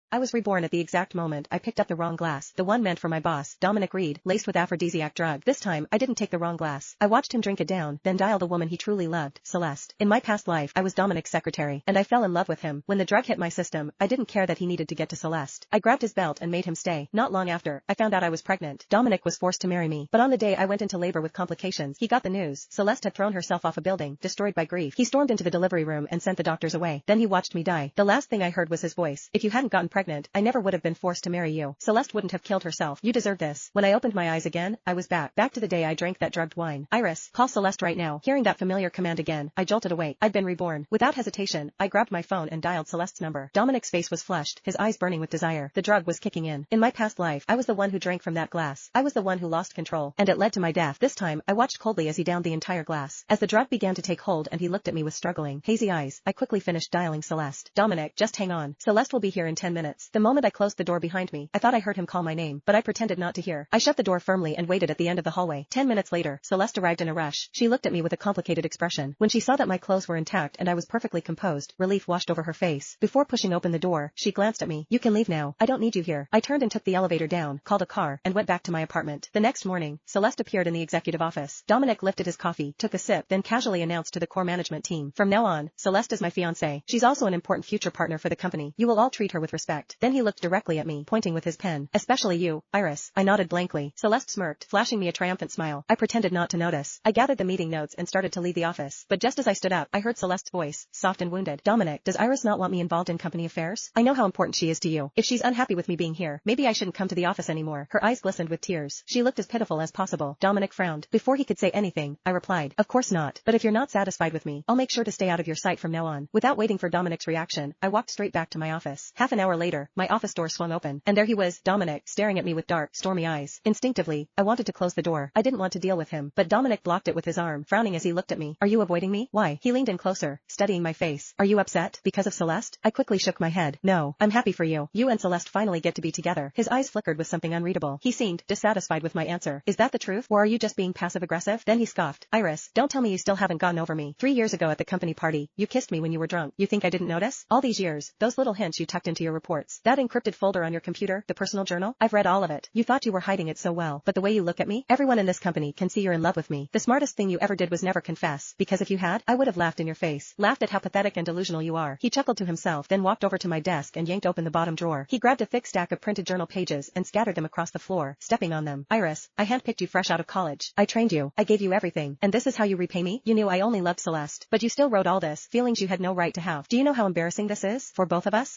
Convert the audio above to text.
I was reborn at the exact moment I picked up the wrong glass, the one meant for my boss, Dominic Reed, laced with aphrodisiac drug. This time, I didn't take the wrong glass. I watched him drink it down, then dial the woman he truly loved, Celeste. In my past life, I was Dominic's secretary, and I fell in love with him. When the drug hit my system, I didn't care that he needed to get to Celeste. I grabbed his belt and made him stay. Not long after, I found out I was pregnant. Dominic was forced to marry me, but on the day I went into labor with complications, he got the news. Celeste had thrown herself off a building, destroyed by grief. He stormed into the delivery room and sent the doctors away. Then he watched me die. The last thing I heard was his voice. If you hadn't gotten pregnant, I never would have been forced to marry you. Celeste wouldn't have killed herself. You deserve this. When I opened my eyes again, I was back to the day I drank that drugged wine. Iris, call Celeste right now. Hearing that familiar command again, I jolted awake. I'd been reborn. Without hesitation, I grabbed my phone and dialed Celeste's number. Dominic's face was flushed, his eyes burning with desire. The drug was kicking in. In my past life, I was the one who drank from that glass. I was the one who lost control, and it led to my death. This time, I watched coldly as he downed the entire glass. As the drug began to take hold and he looked at me with struggling, hazy eyes, I quickly finished dialing Celeste. Dominic, just hang on. Celeste will be here in 10 minutes. The moment I closed the door behind me, I thought I heard him call my name, but I pretended not to hear. I shut the door firmly and waited at the end of the hallway. 10 minutes later, Celeste arrived in a rush. She looked at me with a complicated expression. When she saw that my clothes were intact and I was perfectly composed, relief washed over her face. Before pushing open the door, she glanced at me. You can leave now. I don't need you here. I turned and took the elevator down, called a car, and went back to my apartment. The next morning, Celeste appeared in the executive office. Dominic lifted his coffee, took a sip, then casually announced to the core management team, from now on, Celeste is my fiancée. She's also an important future partner for the company. You will all treat her with respect. Then he looked directly at me, pointing with his pen. Especially you, Iris. I nodded blankly. Celeste smirked, flashing me a triumphant smile. I pretended not to notice. I gathered the meeting notes and started to leave the office. But just as I stood up, I heard Celeste's voice, soft and wounded. Dominic, does Iris not want me involved in company affairs? I know how important she is to you. If she's unhappy with me being here, maybe I shouldn't come to the office anymore. Her eyes glistened with tears. She looked as pitiful as possible. Dominic frowned. Before he could say anything, I replied, of course not. But if you're not satisfied with me, I'll make sure to stay out of your sight from now on. Without waiting for Dominic's reaction, I walked straight back to my office. Half an hour later, my office door swung open, and there he was, Dominic, staring at me with dark, stormy eyes. Instinctively, I wanted to close the door. I didn't want to deal with him, but Dominic blocked it with his arm, frowning as he looked at me. Are you avoiding me? Why? He leaned in closer, studying my face. Are you upset? Because of Celeste? I quickly shook my head. No, I'm happy for you. You and Celeste finally get to be together. His eyes flickered with something unreadable. He seemed dissatisfied with my answer. Is that the truth? Or are you just being passive-aggressive? Then he scoffed. Iris, don't tell me you still haven't gotten over me. 3 years ago at the company party, you kissed me when you were drunk. You think I didn't notice? All these years, those little hints you tucked into your reports. That encrypted folder on your computer, the personal journal? I've read all of it. You thought you were hiding it so well, but the way you look at me, everyone in this company can see you're in love with me. The smartest thing you ever did was never confess, because if you had, I would have laughed in your face. Laughed at how pathetic and delusional you are. He chuckled to himself, then walked over to my desk and yanked open the bottom drawer. He grabbed a thick stack of printed journal pages and scattered them across the floor, stepping on them. Iris, I handpicked you fresh out of college. I trained you. I gave you everything. And this is how you repay me? You knew I only loved Celeste, but you still wrote all this, feelings you had no right to have. Do you know how embarrassing this is? For both of us?